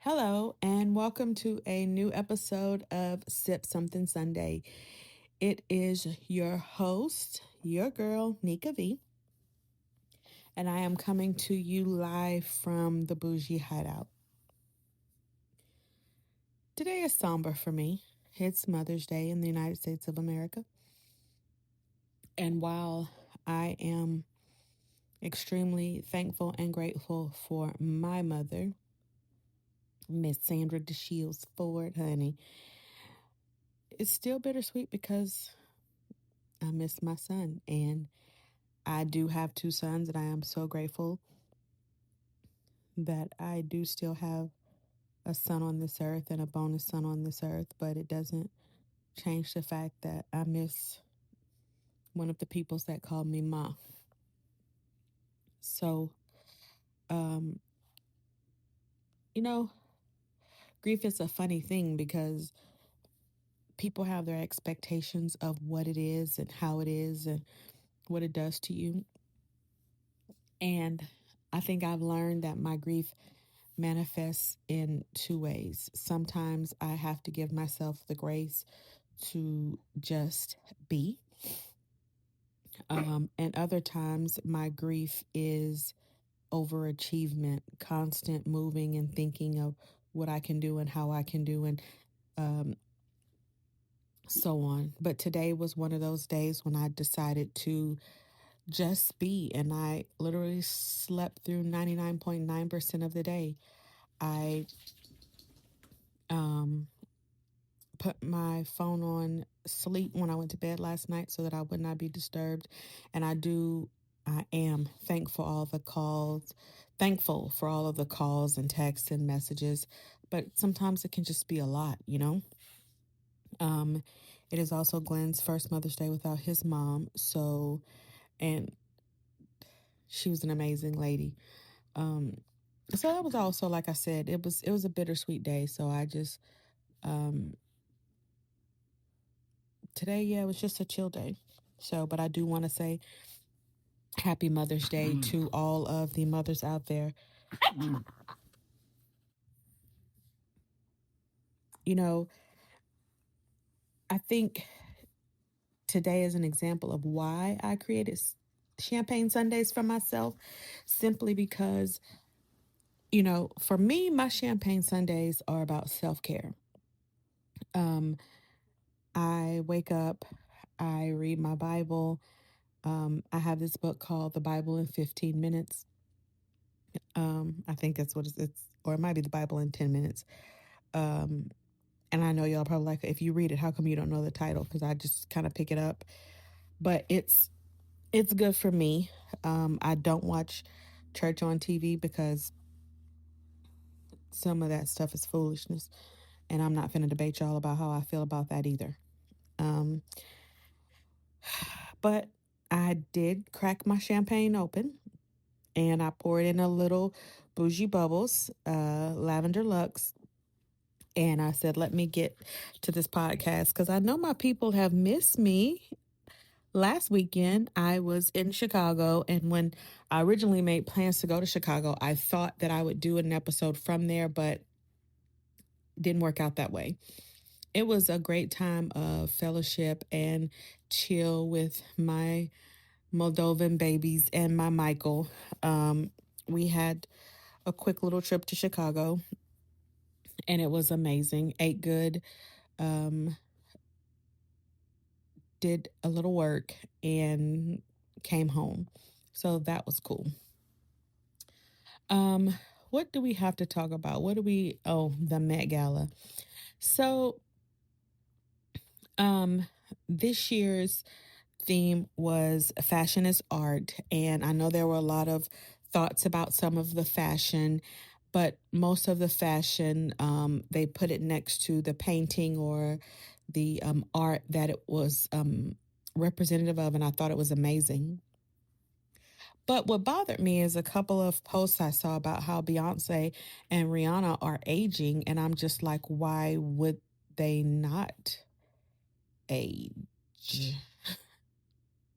Hello, and welcome to a new episode of Sip Something Sunday. It is your host, your girl, Nika V, and I am coming to you live from the Bougie Hideout. Today is somber for me. It's Mother's Day in the United States of America. And while I am extremely thankful and grateful for my mother, Miss Sandra DeShields Ford, honey, it's still bittersweet because I miss my son. And I do have two sons, and I am so grateful that I do still have a son on this earth and a bonus son on this earth, but it doesn't change the fact that I miss one of the peoples that called me Ma. So, um, you know, grief is a funny thing because people have their expectations of what it is and how it is and what it does to you. And I think I've learned that my grief manifests in two ways. Sometimes I have to give myself the grace to just be. And other times my grief is overachievement, constant moving and thinking of what I can do and how I can do and um, so on. But today was one of those days when I decided to just be, and I literally slept through 99.9% of the day. I um, put my phone on sleep when I went to bed last night so that I would not be disturbed. And I am thankful for all of the calls and texts and messages, but sometimes it can just be a lot, you know? Um, it is also Glenn's first Mother's Day without his mom. And she was an amazing lady. Um, so that was also, like I said, it was a bittersweet day. So I just, um, today, yeah, it was just a chill day. So, but I do want to say happy Mother's Day to all of the mothers out there. You know, I think today is an example of why I created champagne Sundays for myself, simply because, for me, my champagne Sundays are about self care. Um, I wake up, I read my Bible. I have this book called The Bible in 15 Minutes. I think that's what it's, or it might be The Bible in 10 Minutes. Um, and I know y'all probably like, if you read it, how come you don't know the title? Because I just kind of pick it up. But it's good for me. I don't watch church on TV because some of that stuff is foolishness, and I'm not finna debate y'all about how I feel about that either. Um, but I did crack my champagne open, and I poured in a little bougie bubbles, lavender Lux. And I said, let me get to this podcast because I know my people have missed me. Last weekend, I was in Chicago, and when I originally made plans to go to Chicago, I thought that I would do an episode from there, but it didn't work out that way. It was a great time of fellowship and chill with my Moldovan babies and my Michael. We had a quick little trip to Chicago, and it was amazing. Ate good, um, did a little work, and came home. So that was cool. Um, what do we have to talk about? The Met Gala. So, um, this year's theme was fashion is art. And I know there were a lot of thoughts about some of the fashion, but most of the fashion, they put it next to the painting or the art that it was representative of. And I thought it was amazing. But what bothered me is a couple of posts I saw about how Beyonce and Rihanna are aging. And I'm just like, why would they not age?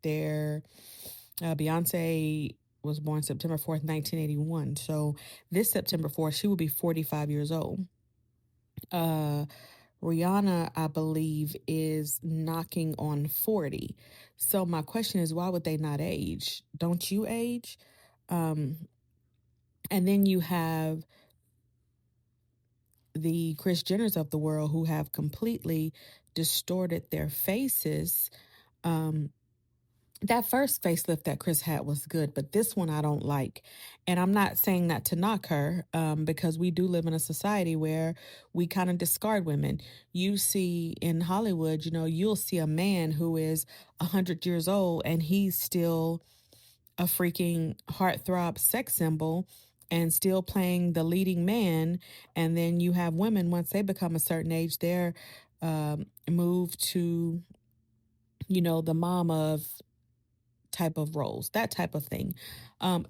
They're Beyonce was born September 4th, 1981. So this September 4th, she will be 45 years old. Rihanna, I believe, is knocking on 40. So my question is, why would they not age? Don't you age? Um, and then you have the Kris Jenners of the world who have completely distorted their faces. Um, that first facelift that Kris had was good, but this one I don't like. And I'm not saying that to knock her, because we do live in a society where we kind of discard women. You see in Hollywood, you'll see a man who is 100 years old and he's still a freaking heartthrob sex symbol and still playing the leading man. And then you have women, once they become a certain age, they're moved to, the mom of type of roles, that type of thing.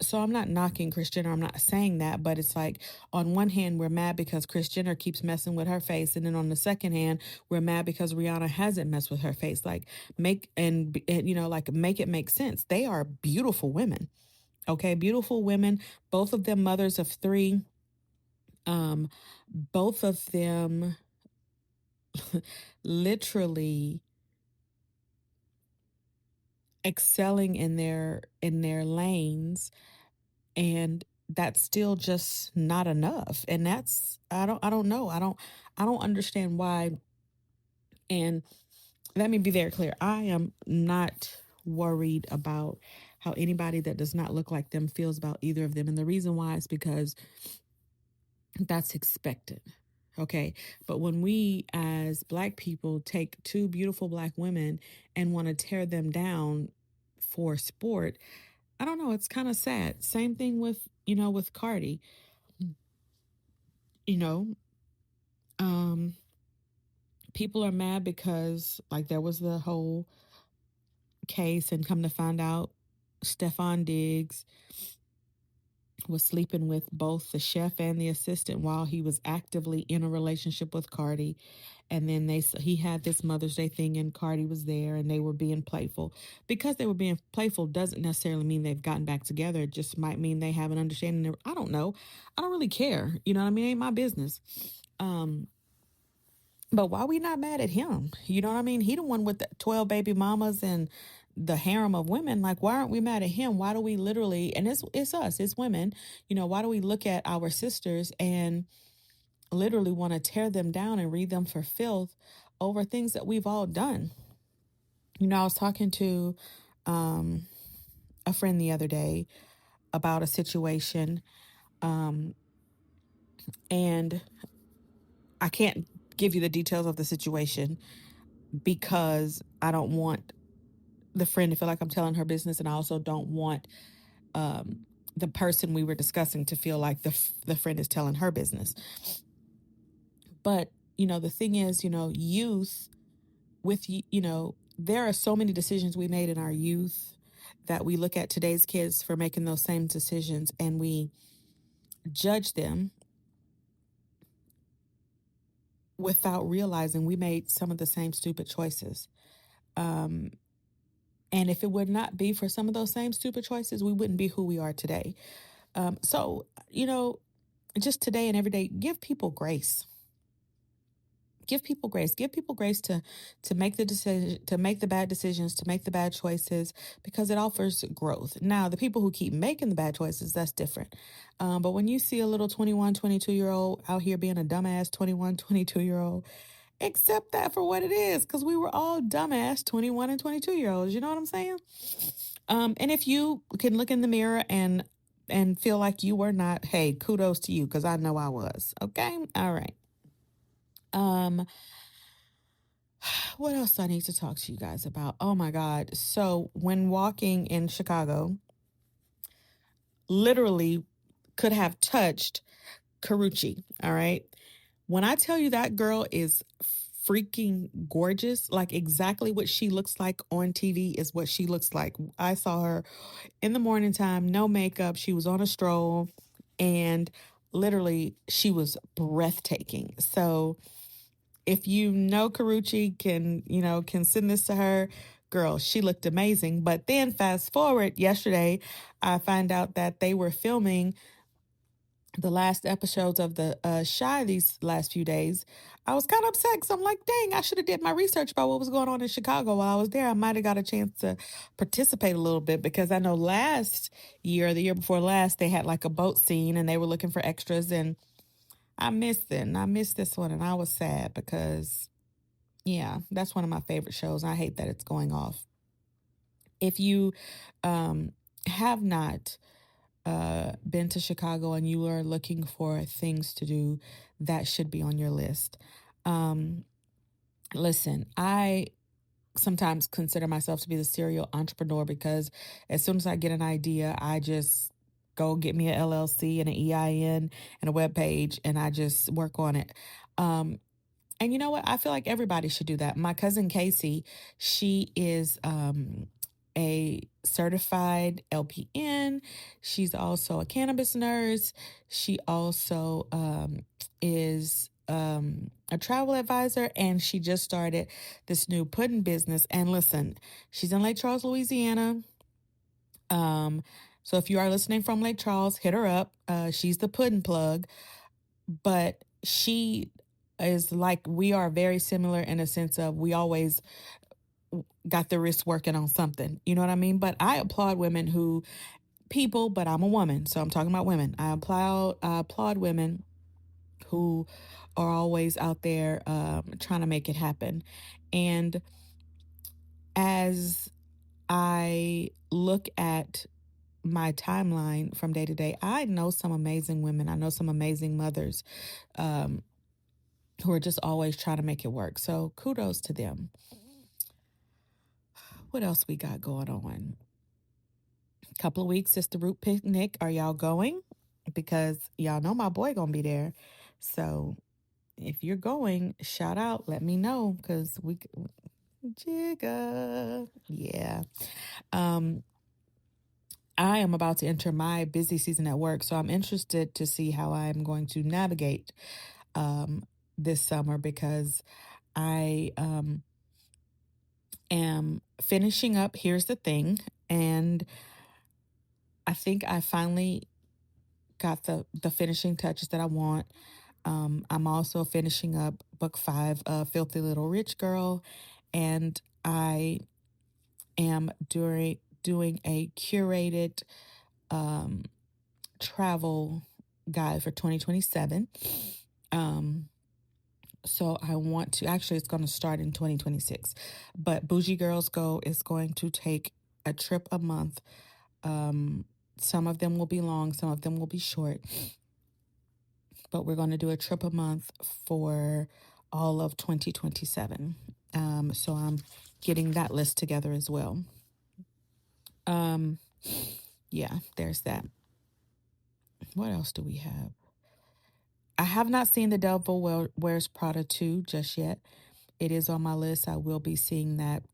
So I'm not knocking Kris Jenner. I'm not saying that, but it's like on one hand, we're mad because Kris Jenner keeps messing with her face. And then on the second hand, we're mad because Rihanna hasn't messed with her face. Like make it make sense. They are beautiful women. Okay. Beautiful women, both of them mothers of three. Both of them literally excelling in their lanes, and that's still just not enough. And that's I don't know. I don't understand why. And let me be very clear. I am not worried about how anybody that does not look like them feels about either of them. And the reason why is because that's expected. Okay. But when we as Black people take two beautiful Black women and want to tear them down for sport, I don't know. It's kind of sad. Same thing with Cardi, you know, um, people are mad because like there was the whole case, and come to find out, Stefan Diggs was sleeping with both the chef and the assistant while he was actively in a relationship with Cardi. And then he had this Mother's Day thing, and Cardi was there, and they were being playful. Because they were being playful doesn't necessarily mean they've gotten back together. It just might mean they have an understanding. I don't know. I don't really care. You know what I mean? It ain't my business. But why we not mad at him? You know what I mean? He the one with the 12 baby mamas and the harem of women. Like, why aren't we mad at him? Why do we literally, and it's us, it's women, why do we look at our sisters and literally want to tear them down and read them for filth over things that we've all done? I was talking to a friend the other day about a situation, and I can't give you the details of the situation because I don't want the friend to feel like I'm telling her business, and I also don't want the person we were discussing to feel like the friend is telling her business. But the thing is, youth with there are so many decisions we made in our youth that we look at today's kids for making those same decisions, and we judge them without realizing we made some of the same stupid choices. And if it would not be for some of those same stupid choices, we wouldn't be who we are today. So, just today and every day, give people grace. Give people grace. Give people grace to make the decision, to make the bad decisions, to make the bad choices, because it offers growth. Now, the people who keep making the bad choices, that's different. But when you see a little 21, 22-year-old out here being a dumbass 21, 22-year-old, accept that for what it is, because we were all dumbass 21 and 22-year-olds. You know what I'm saying? And if you can look in the mirror and feel like you were not, hey, kudos to you, because I know I was. Okay? All right. What else do I need to talk to you guys about? Oh my God. So when walking in Chicago, literally could have touched Karrueche. All right. When I tell you that girl is freaking gorgeous, like exactly what she looks like on TV is what she looks like. I saw her in the morning time, no makeup. She was on a stroll, and literally she was breathtaking. So if you know Karrueche, can send this to her. girl, she looked amazing. But then fast forward yesterday, I find out that they were filming the last episodes of the Shy these last few days. I was kind of upset because I'm like, dang, I should have did my research about what was going on in Chicago while I was there. I might have got a chance to participate a little bit because I know last year, or the year before last, they had like a boat scene and they were looking for extras, and I missed it. And I missed this one, and I was sad because, yeah, that's one of my favorite shows. I hate that it's going off. If you um, have not been to Chicago and you are looking for things to do, that should be on your list. Um, Listen, I sometimes consider myself to be the serial entrepreneur because as soon as I get an idea, I just go get me a LLC and an EIN and a web page, and I just work on it. Um, and you know what? I feel like everybody should do that. My cousin Casey, she is a certified LPN. She's also a cannabis nurse. She also is a travel advisor, and she just started this new pudding business. And listen, she's in Lake Charles, Louisiana. Um, so if you are listening from Lake Charles, hit her up. She's the pudding plug, but she is like, we are very similar in a sense of we always got the wrist working on something. You know what I mean? But I applaud women who, people, but I'm a woman, so I'm talking about women. I applaud women who are always out there trying to make it happen. And as I look at my timeline from day to day, I know some amazing women. I know some amazing mothers um, who are just always trying to make it work. So kudos to them. What else we got going on? Couple of weeks, Sister Root picnic. Are y'all going? Because y'all know my boy gonna be there. So if you're going, shout out. Let me know because we Jigga. Yeah. Um, I am about to enter my busy season at work, so I'm interested to see how I'm going to navigate um, this summer because I am finishing up Here's the Thing, and I think I finally got the finishing touches that I want. I'm also finishing up book 5 of Filthy Little Rich Girl, and I am doing a curated um, travel guide for 2027. Um, so I want to actually, it's going to start in 2026, but Bougie Girls Go is going to take a trip a month. Um, some of them will be long, some of them will be short, but we're going to do a trip a month for all of 2027. So I'm getting that list together as well. Um, yeah, there's that. What else do we have? I have not seen The Devil Wears Prada 2 just yet. It is on my list. I will be seeing that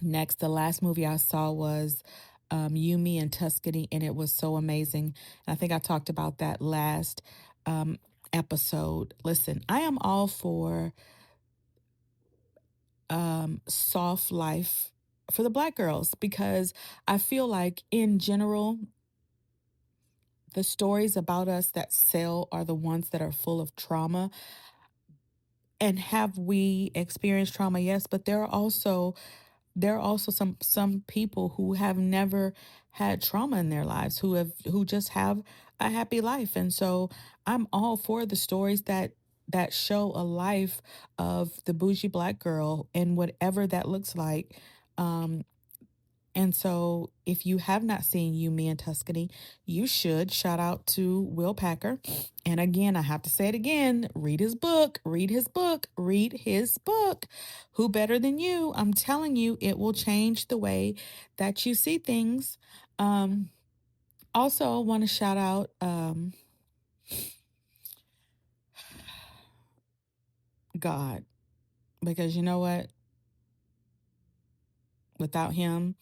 next. The last movie I saw was Yumi and Tuscany, and it was so amazing. And I think I talked about that last um, episode. Listen, I am all for soft life for the Black girls because I feel like in general, the stories about us that sell are the ones that are full of trauma. And have we experienced trauma? Yes, but there are also some people who have never had trauma in their lives, who just have a happy life. And so I'm all for the stories that show a life of the bougie Black girl and whatever that looks like. Um, and so if you have not seen You, Me, and Tuscany, you should. Shout out to Will Packer. And again, I have to say it again, read his book, read his book, read his book. Who better than you? I'm telling you, it will change the way that you see things. Also, I want to shout out God, because you know what? Without him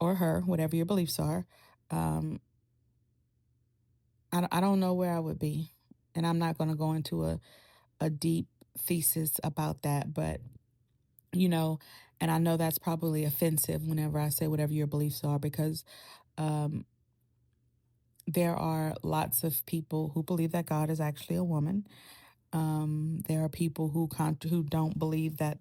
or her, whatever your beliefs are, um, I don't know where I would be. And I'm not going to go into a deep thesis about that, but you know, And I know that's probably offensive whenever I say whatever your beliefs are, because um, there are lots of people who believe that God is actually a woman. There are people who don't believe that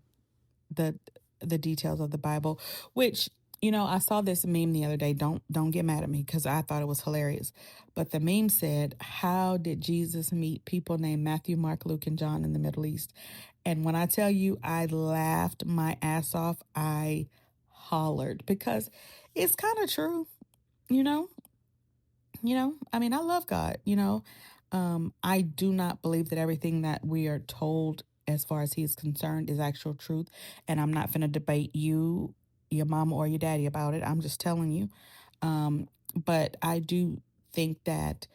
the the details of the Bible, which, I saw this meme the other day. Don't get mad at me because I thought it was hilarious. But the meme said, "How did Jesus meet people named Matthew, Mark, Luke, and John in the Middle East?" And when I tell you, I laughed my ass off. I hollered because it's kind of true, you know. I mean, I love God. I do not believe that everything that we are told as far as He is concerned is actual truth, and I'm not going to debate you, your mama, or your daddy about it. I'm just telling you. But I do think that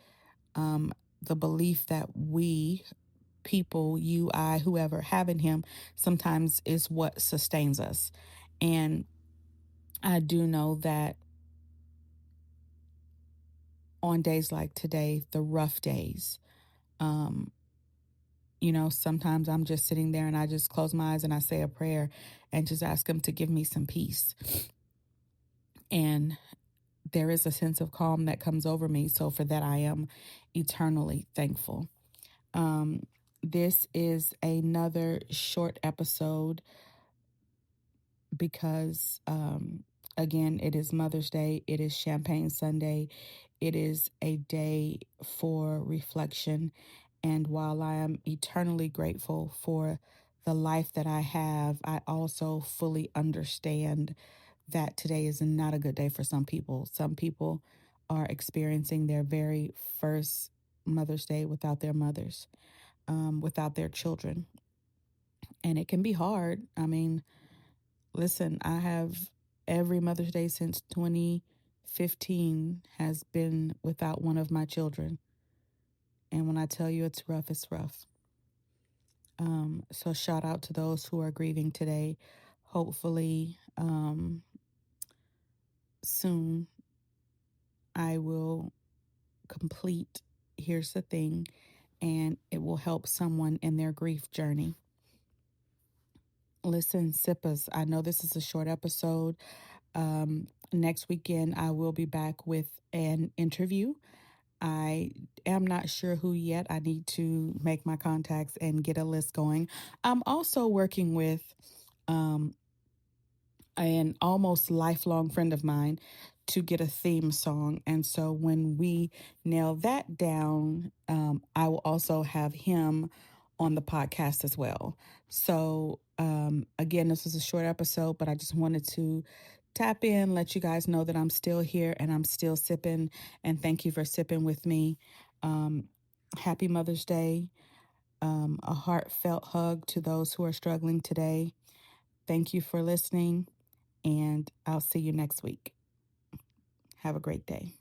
the belief that we people, you, I, whoever, have in Him sometimes is what sustains us. And I do know that on days like today, the rough days, um, sometimes I'm just sitting there and I just close my eyes and I say a prayer and just ask Him to give me some peace. And there is a sense of calm that comes over me. So for that, I am eternally thankful. Um, this is another short episode because, again, it is Mother's Day, it is Champagne Sunday, it is a day for reflection. And while I am eternally grateful for the life that I have, I also fully understand that today is not a good day for some people. Some people are experiencing their very first Mother's Day without their mothers, without their children. And it can be hard. I mean, listen, I have every Mother's Day since 2015 has been without one of my children. And when I tell you it's rough, it's rough. So shout out to those who are grieving today. Hopefully, soon I will complete Here's the Thing, and it will help someone in their grief journey. Listen, Sippas, I know this is a short episode. Next weekend, I will be back with an interview. I am not sure who yet. I need to make my contacts and get a list going. I'm also working with um, an almost lifelong friend of mine to get a theme song. And so when we nail that down, I will also have him on the podcast as well. So, again, this was a short episode, but I just wanted to tap in, let you guys know that I'm still here and I'm still sipping. And thank you for sipping with me. Um, Happy Mother's Day. A heartfelt hug to those who are struggling today. Thank you for listening, and I'll see you next week. Have a great day.